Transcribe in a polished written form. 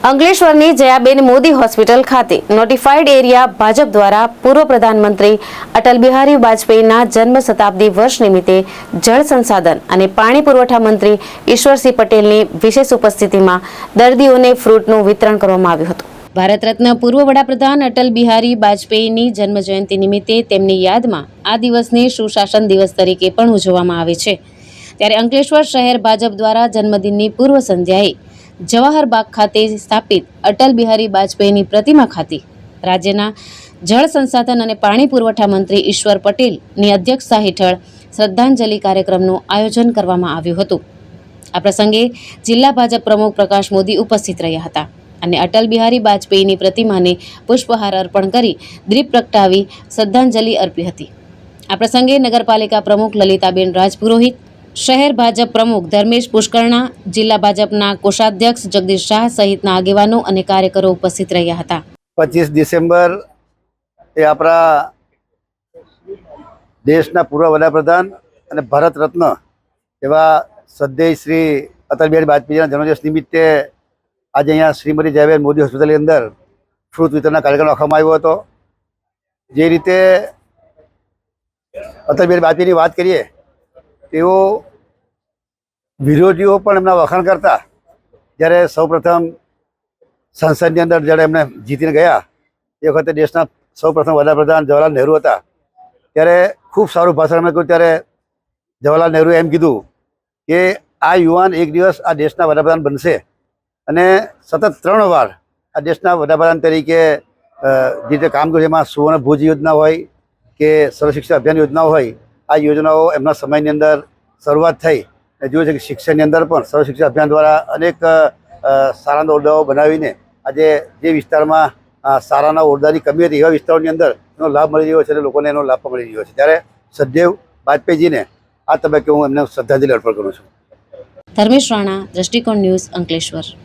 અંકલેશ્વરની Jayaben Modi hospital ખાતે notified area Bhajap દ્વારા પૂર્વ પ્રધાનમંત્રી અટલ બિહારી વાજપેયીના જન્મ શતાબ્દી વર્ષ નિમિત્તે જળ સંસાધન અને પાણી પુરવઠા મંત્રી ઈશ્વરસિંહ પટેલની વિશેષ ઉપસ્થિતિમાં દર્દીઓને ફ્રૂટનું વિતરણ કરવામાં આવ્યું હતું। ભારત રત્ન પૂર્વ વડાપ્રધાન અટલ બિહારી વાજપેયીની જન્મ જયંતિ નિમિત્તે તેમની યાદમાં આ દિવસને સુશાસન દિવસ તરીકે પણ ઉજવવામાં આવે છે। ત્યારે અંકલેશ્વર શહેર ભાજપ દ્વારા જન્મદિનની પૂર્વ સંધ્યાએ જવાહર બાગ ખાતે સ્થાપિત અટલ બિહારી વાજપેયીની પ્રતિમા ખાતે રાજ્યના જળ સંસાધન અને પાણી પુરવઠા મંત્રી ઈશ્વર પટેલની અધ્યક્ષતા હેઠળ શ્રદ્ધાંજલિ કાર્યક્રમનું આયોજન કરવામાં આવ્યું હતું। આ પ્રસંગે જિલ્લા ભાજપ પ્રમુખ પ્રકાશ મોદી ઉપસ્થિત રહ્યા હતા અને અટલ બિહારી વાજપેયીની પ્રતિમાને પુષ્પહાર અર્પણ કરી દીપ પ્રગટાવી શ્રદ્ધાંજલિ અર્પી હતી। આ પ્રસંગે નગરપાલિકા પ્રમુખ લલિતાબેન રાજપુરોહિત, શહેર ભાજપ પ્રમુખ ધર્મેશ પુષ્કરણા, જિલ્લા ભાજપના કોષાધ્યક્ષ જગદીશ શાહ સહિતના આગેવાનો અને કાર્યકરો ઉપસ્થિત રહ્યા હતા। 25 ડિસેમ્બર એ આપણા દેશના પૂર્વ વડાપ્રધાન અને ભારત રત્ન એવા શ્રદ્ધેય શ્રી અટલ બિહારી વાજપેયીના જન્મદિવસ નિમિત્તે આજે અહીંયા શ્રીમતી જયાબેન મોદી હોસ્પિટલની અંદર ફ્રૂટ વિતરણના કાર્યક્રમ રાખવામાં આવ્યો હતો। જે રીતે અટલ બિહારી વાજપેયીની વાત કરીએ તેઓ વિરોધીઓ પણ એમના વખાણ કરતા। જ્યારે સૌપ્રથમ સંસદની અંદર જ્યારે એમને જીતીને ગયા એ વખતે દેશના સૌપ્રથમ વડાપ્રધાન જવાહરલાલ નહેરુ હતા। ત્યારે ખૂબ સારું ભાષણ એમણે કહ્યું। ત્યારે જવાહરલાલ નહેરુએ એમ કીધું કે આ યુવાન એક દિવસ આ દેશના વડાપ્રધાન બનશે અને સતત 3 વાર આ દેશના વડાપ્રધાન તરીકે જે રીતે કામ કર્યું, એમાં સુવર્ણ ભુજ યોજના હોય કે સર્વ શિક્ષા અભિયાન યોજના હોય, આ યોજનાઓ એમના સમયની અંદર શરૂઆત થઈ। જોયું છે કે શિક્ષણની અંદર પણ સર્વ શિક્ષા અભિયાન દ્વારા અનેક શાળાના ઓરડાઓ બનાવીને આજે જે વિસ્તારમાં શાળાના ઓરડાની કમી હતી એવા વિસ્તારોની અંદર એનો લાભ મળી રહ્યો છે અને લોકોને એનો લાભ પણ મળી રહ્યો છે। ત્યારે સદૈવ વાજપેયીજીને આ તબક્કે હું એમને શ્રદ્ધાંજલિ અર્પણ કરું છું। ધર્મેશ રાણા, દ્રષ્ટિકોણ ન્યૂઝ, અંકલેશ્વર।